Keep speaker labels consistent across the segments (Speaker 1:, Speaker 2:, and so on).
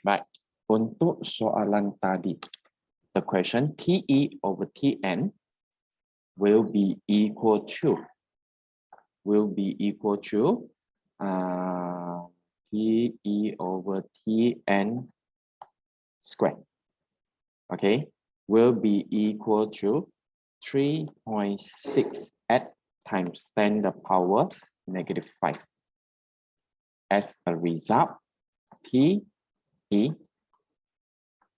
Speaker 1: Baik, untuk soalan tadi, the question TE over TN will be equal to TE over TN squared. Okay, will be equal to 3.6 at times 10 the power negative 5. As a result, TE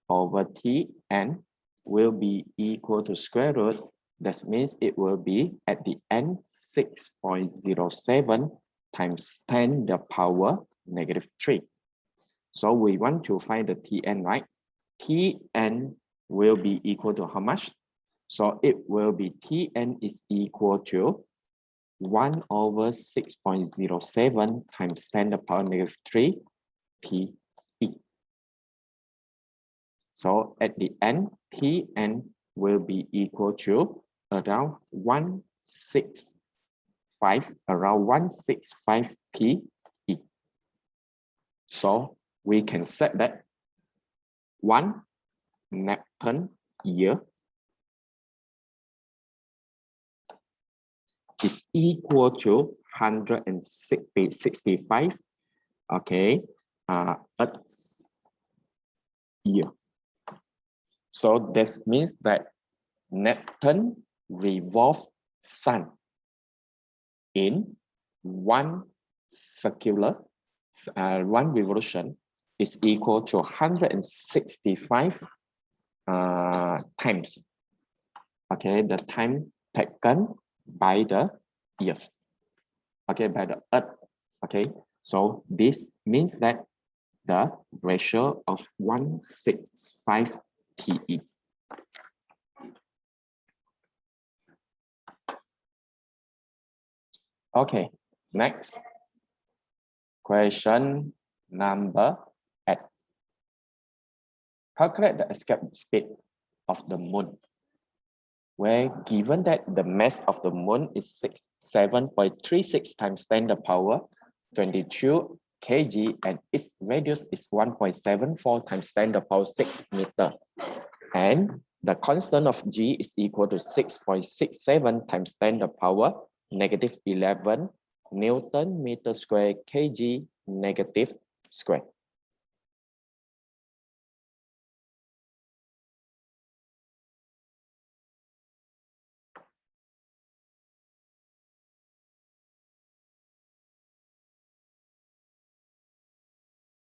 Speaker 1: over Tn will be equal to square root. That means it will be at the end 6.07 times 10 the power negative 3. So we want to find the Tn, right? Tn will be equal to how much? So it will be Tn is equal to 1 over 6.07 times 10 the power negative 3 Te. So at the end, Tn will be equal to around 165 Te. So we can set that 1 Neptune year is equal to 165, okay, Earth's year. So this means that Neptune revolves Sun in one revolution is equal to 165 times. Okay, the time taken by the years. Okay, by the Earth. Okay, so this means that the ratio of 165 Te. Okay, next question number 8. Calculate the escape speed of the moon, where given that the mass of the moon is 7.36 times 10 the power 22 kg and its radius is 1.74 times 10 the power 6 meter. And the constant of G is equal to 6.67 times 10 the power negative 11 Newton meter square kg negative square.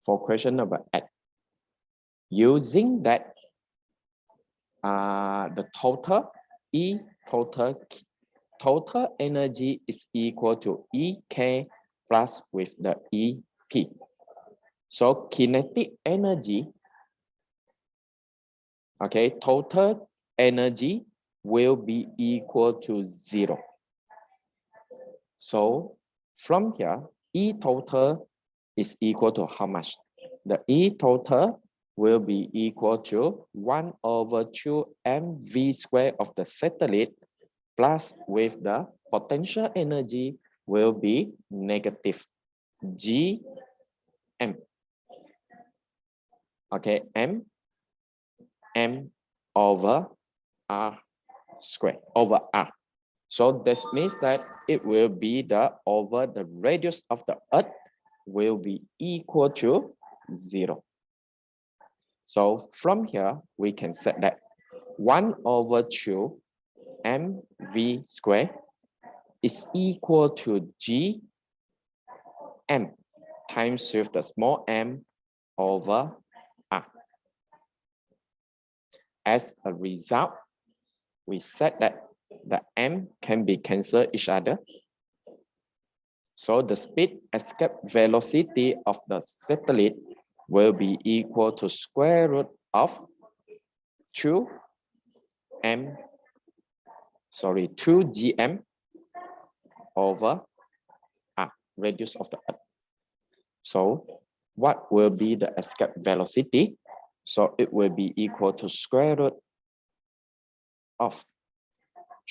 Speaker 1: For question number 8, using that the total energy is equal to EK plus with the EP. So kinetic energy, okay, total energy will be equal to 0. So from here, E total is equal to how much? The E total will be equal to 1 over 2 mv square of the satellite plus with the potential energy will be negative G M. Okay, M over R square over R. So this means that it will be the over the radius of the Earth will be equal to 0. So from here, we can set that 1 over 2 mv square is equal to G M times with the small m over R. As a result, we set that the m can be cancelled each other. So the speed escape velocity of the satellite will be equal to square root of 2gm over R, radius of the Earth. So what will be the escape velocity? So it will be equal to square root of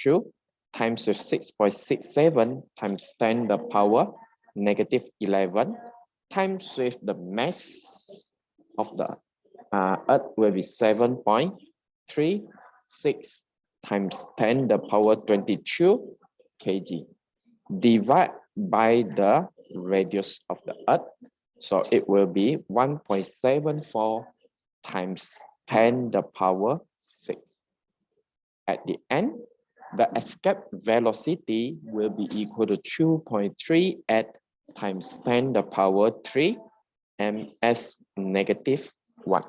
Speaker 1: 2 times with 6.67 times 10 the power negative 11 times with the mass of the Earth will be 7.36 times 10 the power 22 kg. Divide by the radius of the Earth. So it will be 1.74 times 10 the power 6. At the end, the escape velocity will be equal to 2.38 times 10 the power 3 ms negative 1.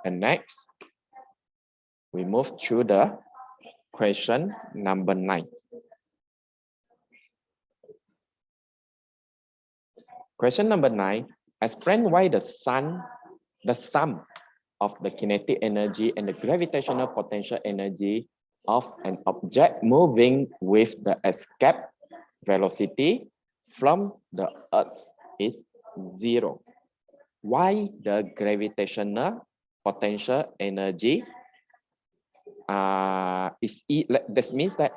Speaker 1: And next, we move to the question number 9. Question number 9, explain why the sum of the kinetic energy and the gravitational potential energy of an object moving with the escape velocity from the Earth is 0. Why the gravitational potential energy this means that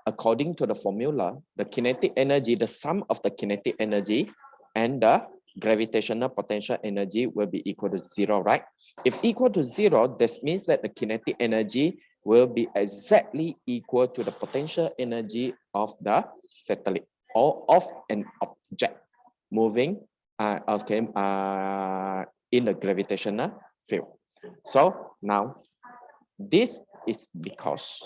Speaker 1: according to the formula, the kinetic energy, the sum of the kinetic energy and the gravitational potential energy will be equal to 0, right? If equal to 0, this means that the kinetic energy will be exactly equal to the potential energy of the satellite or of an object moving in the gravitational field. So now this is because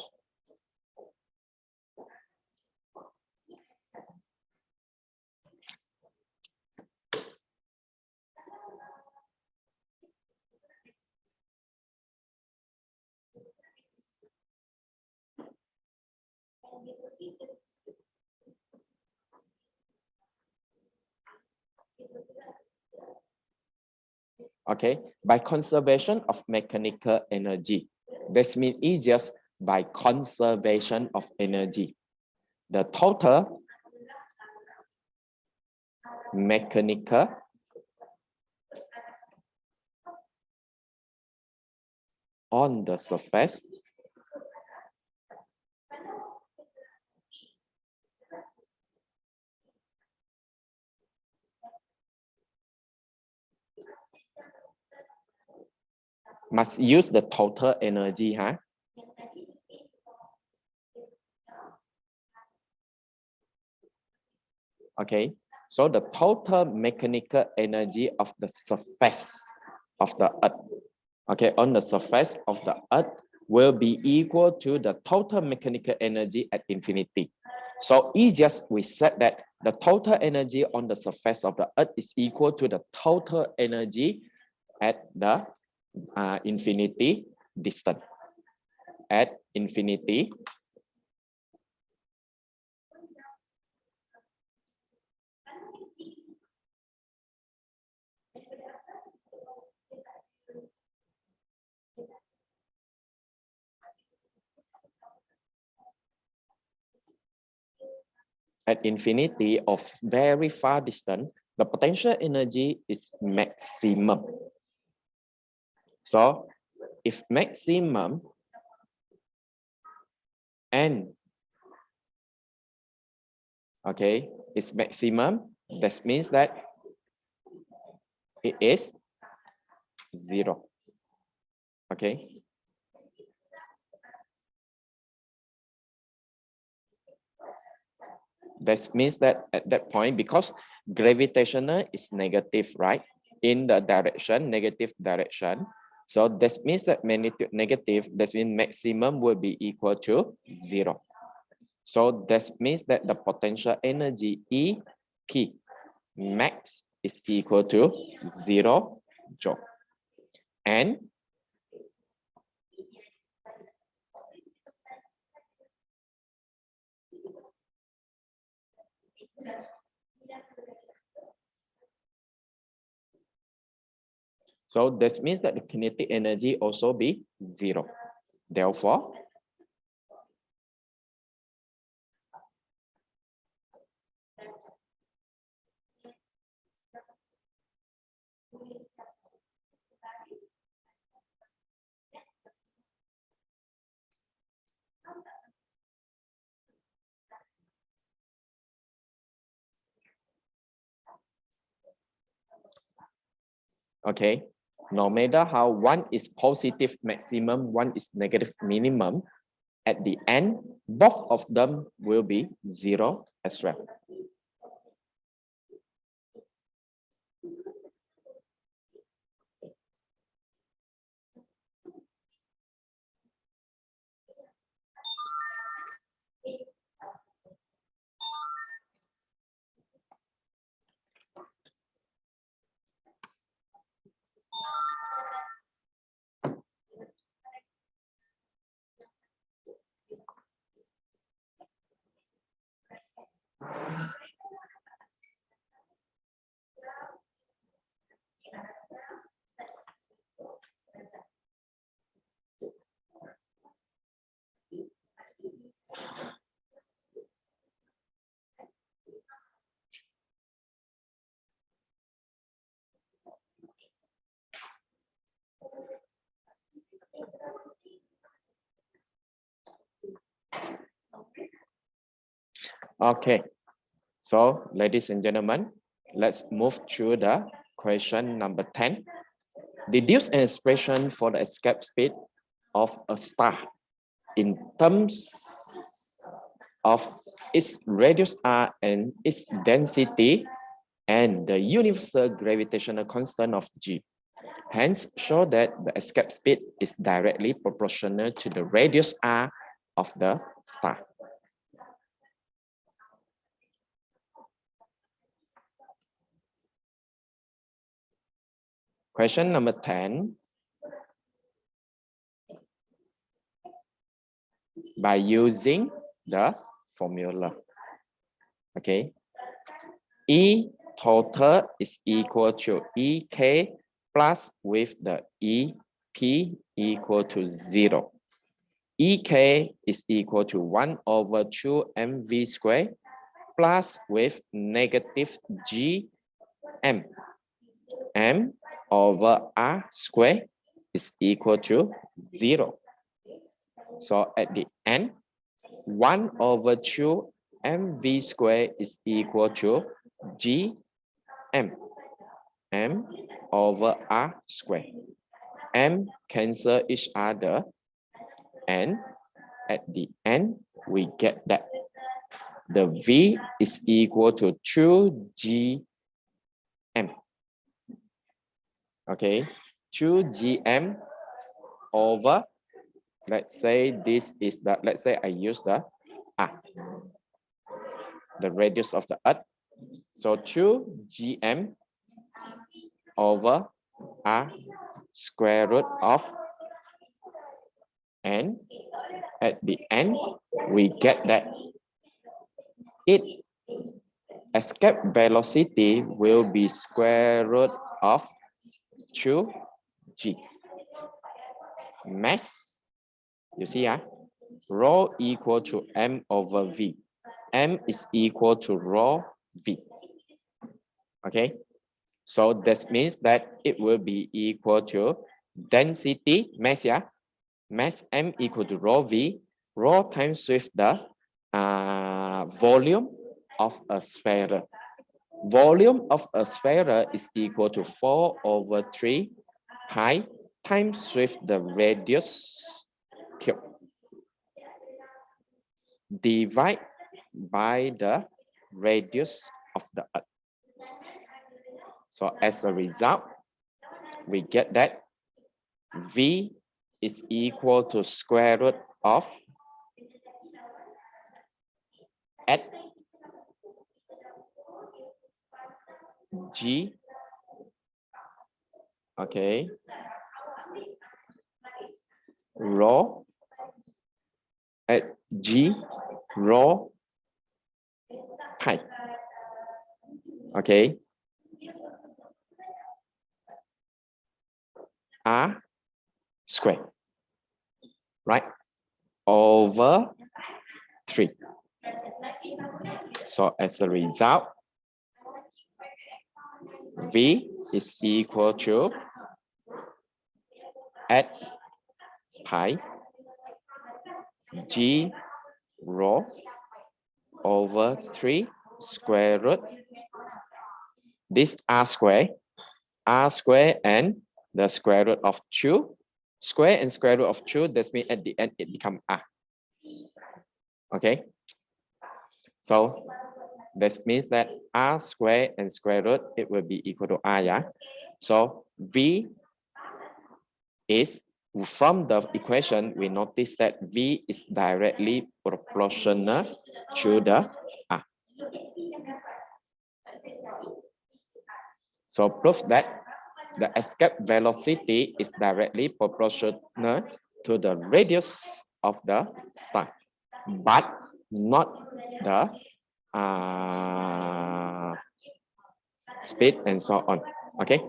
Speaker 1: okay, by conservation of mechanical energy. This means easiest by conservation of energy. The total mechanical on the surface must use the total energy, huh? Okay, so the total mechanical energy of the surface of the Earth, okay, on the surface of the Earth will be equal to the total mechanical energy at infinity. So easiest we said that the total energy on the surface of the Earth is equal to the total energy at the infinity distance. At infinity at infinity of very far distance, the potential energy is maximum. So if maximum n, okay, is maximum, that means that it is 0. Okay. That means that at that point, because gravitational is negative, right? In the direction, negative direction. So that means that magnitude negative, that means maximum will be equal to 0. So that means that the potential energy EP max is equal to 0 joule. And so this means that the kinetic energy also be 0. Therefore, Okay, no matter how one is positive maximum, one is negative minimum, at the end, both of them will be 0 as well. Okay, so ladies and gentlemen, let's move to the question number 10. Deduce an expression for the escape speed of a star in terms of its radius r and its density and the universal gravitational constant of g. Hence, show that the escape speed is directly proportional to the radius r of the star. Question number 10. By using the formula. Okay. E total is equal to EK plus with the EP equal to 0. EK is equal to 1 over 2 mv squared plus with negative GM. M over R squared is equal to 0. So at the end, 1 over 2 mv squared is equal to GM. M over R squared. M cancel each other, and at the end, we get that the V is equal to 2GM. Okay, 2GM over, let's say this is the, let's say I use the R, the radius of the earth. So 2GM over R square root of, and at the end, we get that its escape velocity will be square root of 2g. Mass, you see, rho equal to m over v. M is equal to rho v. Okay, so this means that it will be equal to density, mass, mass m equal to rho v, rho times with the volume of a sphere. Volume of a sphere is equal to 4 over 3 pi times with the radius cube. Divide by the radius of the earth. So as a result, we get that V is equal to square root of at G, okay, rho at G rho pi, okay, R squared, right, over 3. So as a result, V is equal to at pi G rho over 3 square root. This R square r square and the square root of 2. Square and square root of 2, that means at the end it becomes r. Okay. So this means that r square and square root, it will be equal to r, yeah? So v is, from the equation, we notice that v is directly proportional to the r. So prove that the escape velocity is directly proportional to the radius of the star, but not the speed and so on. Okay,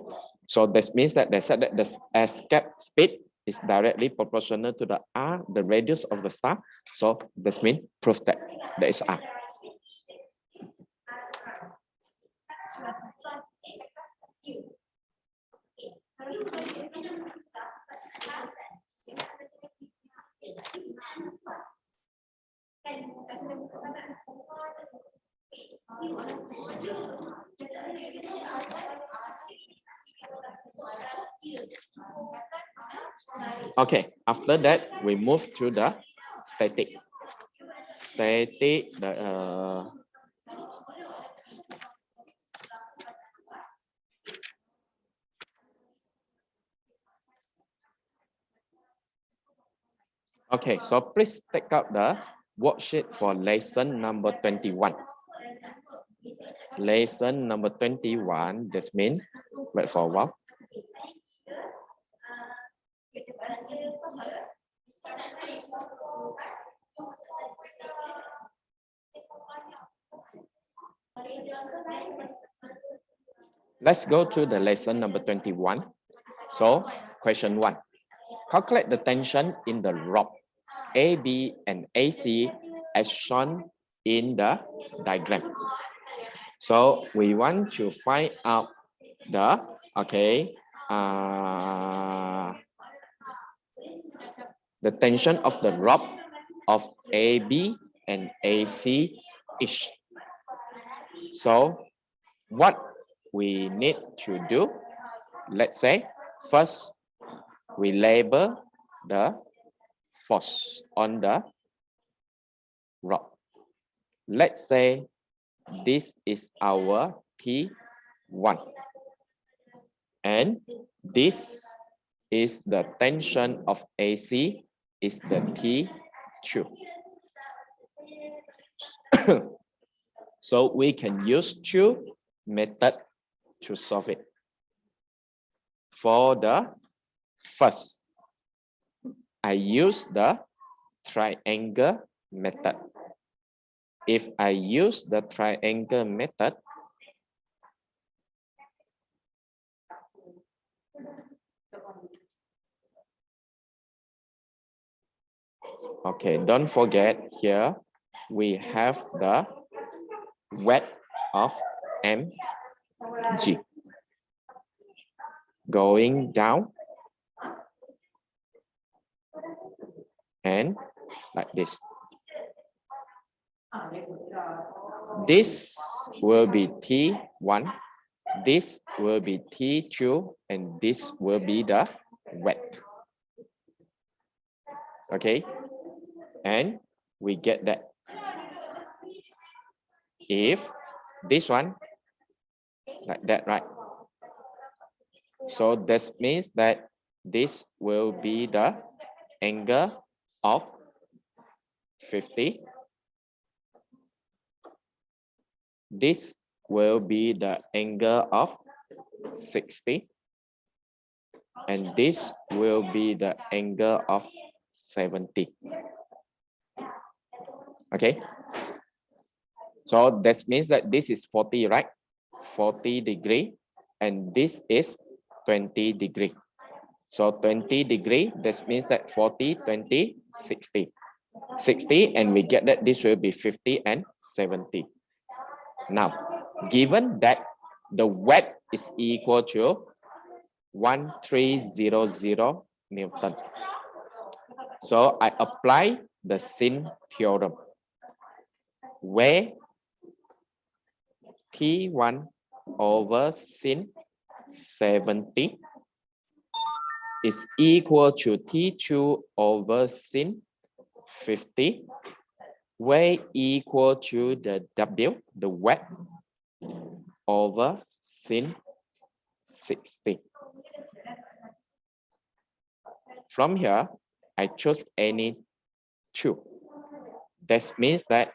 Speaker 1: so this means that they said that the escape speed is directly proportional to the r, the radius of the star. So this means prove that there is r. Okay, after that we move to the static. Static, okay, so please take out the worksheet for lesson number 21. Lesson number 21, this means, wait for a while. Let's go to the lesson number 21. So question 1, calculate the tension in the rope AB and AC as shown in the diagram. So we want to find out the, okay, the tension of the rope of AB and AC each. So what we need to do, let's say, first we label the force on the rope. Let's say this is our T1 and this is the tension of AC is the T2. So we can use two methods to solve it. For the first, I use the triangle method. If I use the triangle method, okay, don't forget here we have the weight of mg going down and like this. This will be T1, this will be T2, and this will be the weight. Okay, and we get that if this one like that, right? So this means that this will be the angle of 50. This will be the angle of 60. And this will be the angle of 70. Okay. So that means that this is 40, right? 40 degree, and this is 20 degree. So 20 degree, that means that 40, 20, 60. 60, and we get that this will be 50 and 70. Now, given that the weight is equal to 1300 Newton. So I apply the sin theorem, where T1 over sin 70 is equal to T2 over sin 50, where equal to the W, the weight, over sin 60. From here, I choose any two. That means that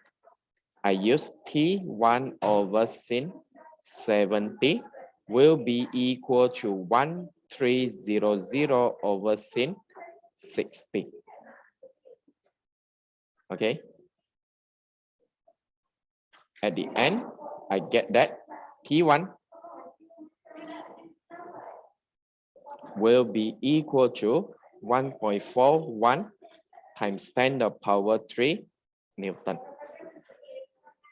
Speaker 1: I use T1 over sin 70 will be equal to 1300 over sin 60. Okay. At the end, I get that T1 will be equal to 1.41 times 10 to the power 3 Newton.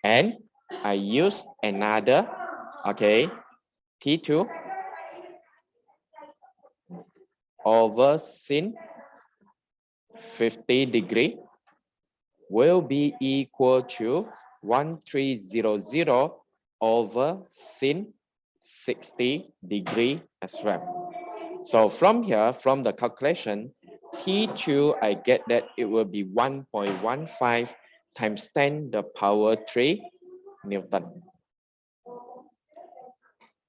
Speaker 1: And I use another, okay, T2 over sin 50 degree will be equal to 1300 over sin 60 degree as well. So from here, from the calculation, T2, I get that it will be 1.15 times 10 to the power 3 Newton.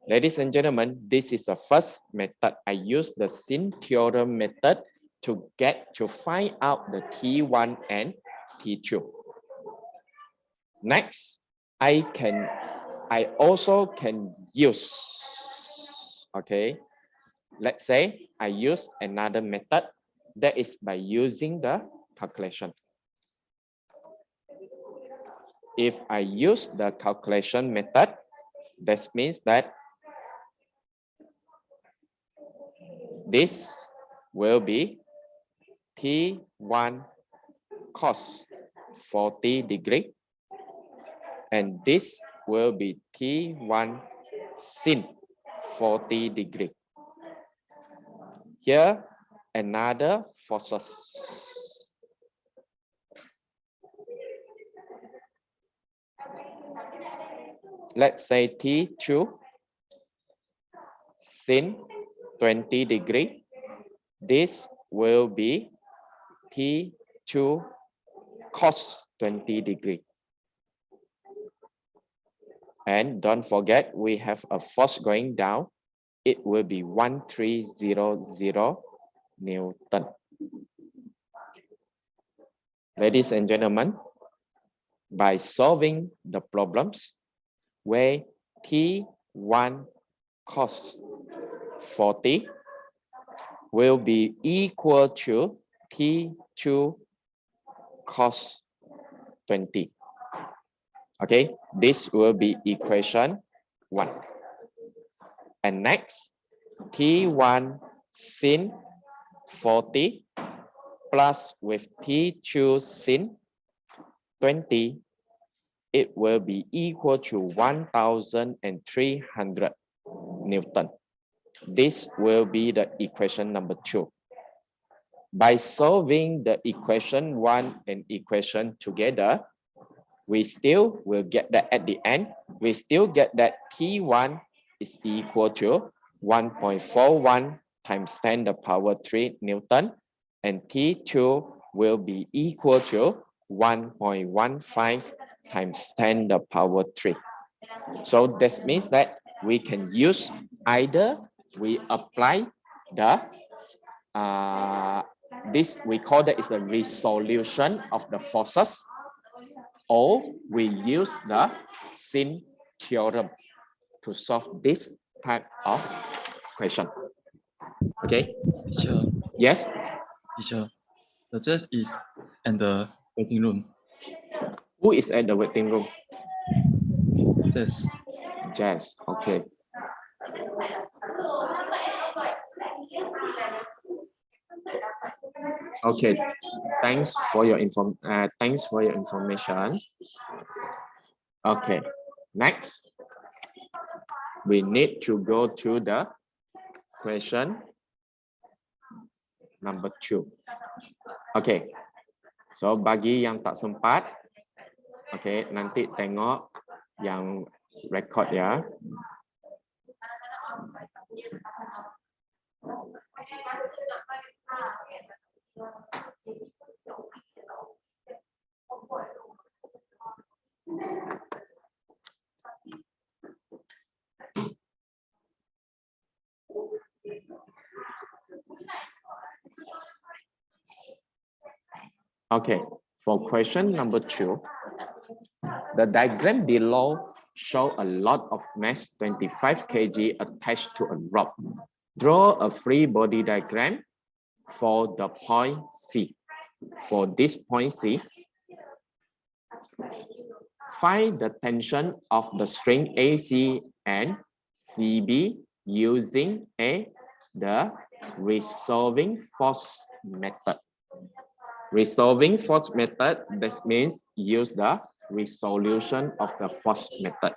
Speaker 1: Ladies and gentlemen, this is the first method. I use the sin theorem method to find out the T1 and T2. Next, I also can use, okay, let's say I use another method, that is by using the calculation. If I use the calculation method, that means that this will be T1 cos 40 degree, and this will be T1 sin 40 degree. Here, another forces. Let's say T2 sin 20 degree. This will be T2 cos 20 degree. And don't forget, we have a force going down. It will be 1300 Newton. Ladies and gentlemen, by solving the problems where T1 cos 40 will be equal to T2 cos 20. Okay, this will be equation 1. And next, T1 sin 40 plus with T2 sin 20, it will be equal to 1300 Newton. This will be the equation number 2. By solving the equation 1 and equation together, we still will get that at the end. We still get that T1 is equal to 1.41 times 10 to the power 3 Newton, and T2 will be equal to 1.15 times 10 to the power 3. So this means that we can use either we apply the this we call that is a resolution of the forces, or we use the sin theorem to solve this type of question. Okay.
Speaker 2: Teacher,
Speaker 1: Yes.
Speaker 2: teacher, the judge is in the waiting room.
Speaker 1: Who is at the waiting room?
Speaker 2: Jess.
Speaker 1: Jess. Okay. Okay. Thanks for your information. Okay. Next, we need to go to the question number 2. Okay. So bagi yang tak sempat, okay, nanti tengok yang record ya. Okay, for question number 2, the diagram below show a lot of mass 25 kg attached to a rope. Draw a free body diagram for the point C. For this point C, find the tension of the string AC and CB using the resolving force method. Resolving force method, that means use the resolution of the force method.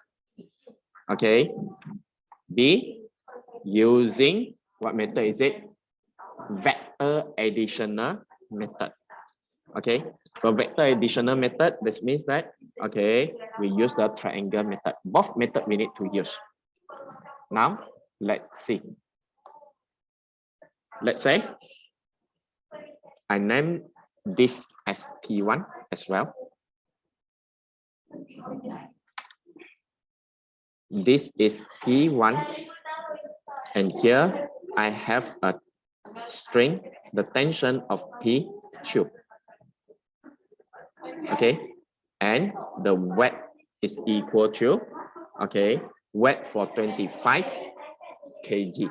Speaker 1: Okay. B, using what method is it? Vector additional method. Okay, so vector additional method, this means that, okay, we use the triangle method. Both method we need to use. Now, let's see. Let's say I name this as T1 as well. This is T1, and here I have a string, the tension of T2. Okay, and the weight is equal to, okay, weight for 25 kg.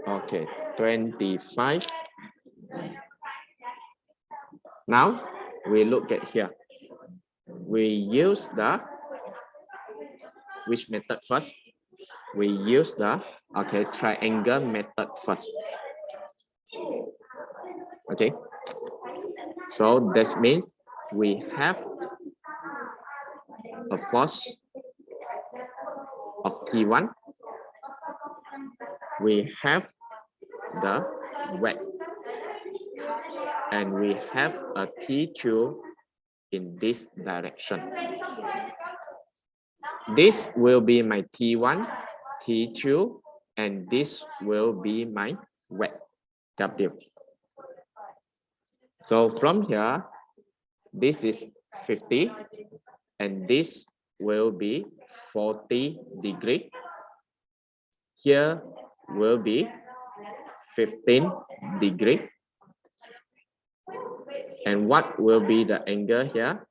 Speaker 1: Okay, 25. Now we look at here. We use the which method first? We use the, okay, triangle method first. Okay, so this means we have a force of T1. We have the weight, and we have a T2 in this direction. This will be my T1, T2, and this will be my weight, W. So from here, this is 50, and this will be 40 degree. Here will be 15 degree. And what will be the angle here?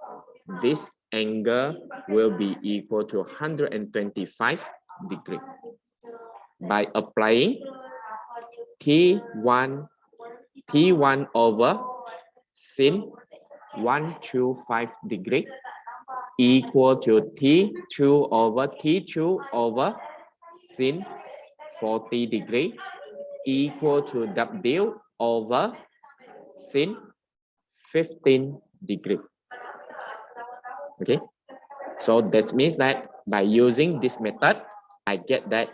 Speaker 1: This angle will be equal to 125 degree. By applying T1 over sin 125 degree equal to T2 over sin 40 degree equal to W over sin 15 degree. Okay, so this means that by using this method, I get that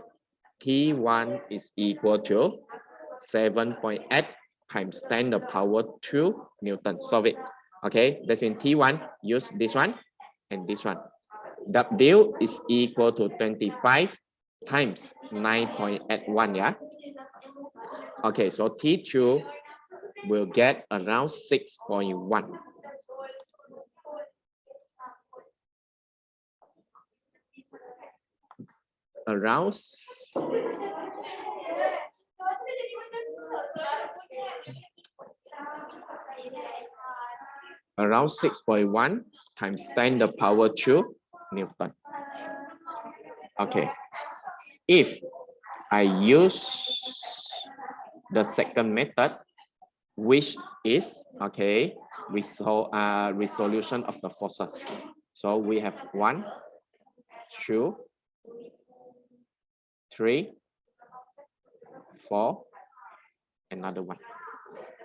Speaker 1: T1 is equal to 7.8 times 10 to the power 2 Newton. Solve it. Okay, that's mean T1, use this one and this one. W is equal to 25 times 9.81, yeah? Okay, so T2 will get around 6.1. Around 6.1 times 10 to the power 2 Newton. Okay, if I use the second method, which is, okay, resolution of the forces. So we have 1, 2, 3, 4, another one.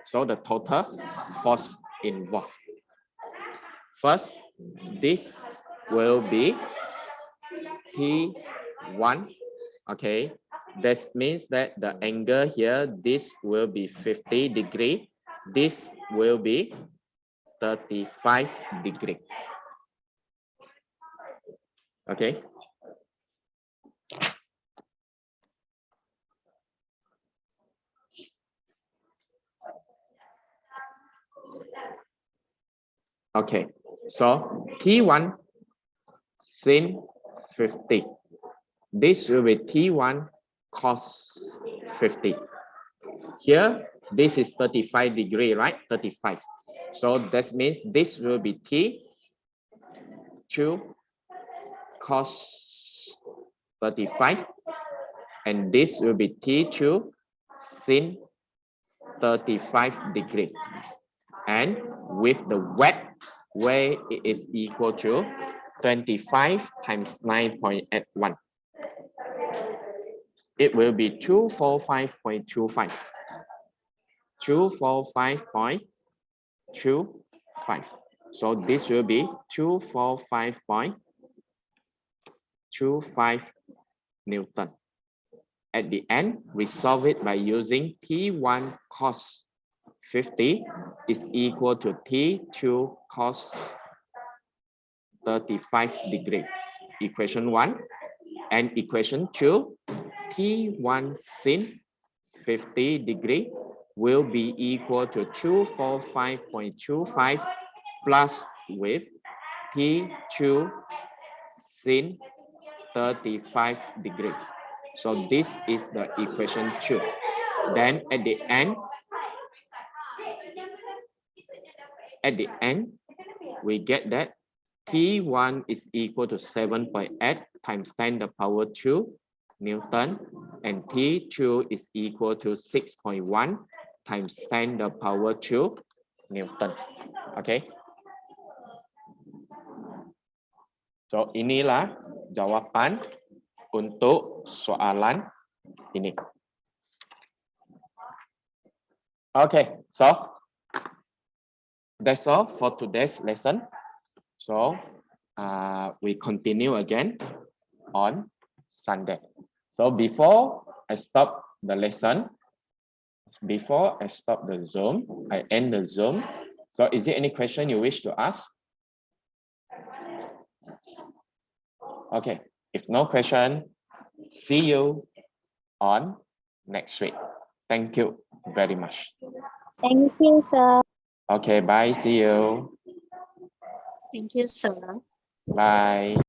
Speaker 1: So the total force involved. First, this will be T1. Okay, that means that the angle here, this will be 50 degree. This will be 35 degree. Okay. Okay, so T1 sin 50. This will be T1 cos 50. Here, this is 35 degree, right? 35. So that means this will be T2 cos 35. And this will be T2 sin 35 degree. And with the wet way, it is equal to 25 times 9.81. It will be 245.25. 245.25. So this will be 245.25 Newton. At the end, we solve it by using T1 cos 50 is equal to T2 cos 35 degree. Equation 1 and equation 2, T1 sin 50 degree will be equal to 245.25 plus with T2 sin 35 degree. So this is the equation 2. Then at the end, we get that T1 is equal to 7.8 times 10 to the power 2 Newton, and T2 is equal to 6.1 times 10 to the power 2 Newton. Okay. So inilah jawaban untuk soalan ini. Okay, so that's all for today's lesson. So we continue again on Sunday. So before I stop the lesson, before I stop the Zoom, I end the Zoom. So is there any question you wish to ask? Okay, if no question, see you on next week. Thank you very much.
Speaker 3: Thank you, sir.
Speaker 1: Okay, bye, see you.
Speaker 3: Thank you, sir.
Speaker 1: Bye.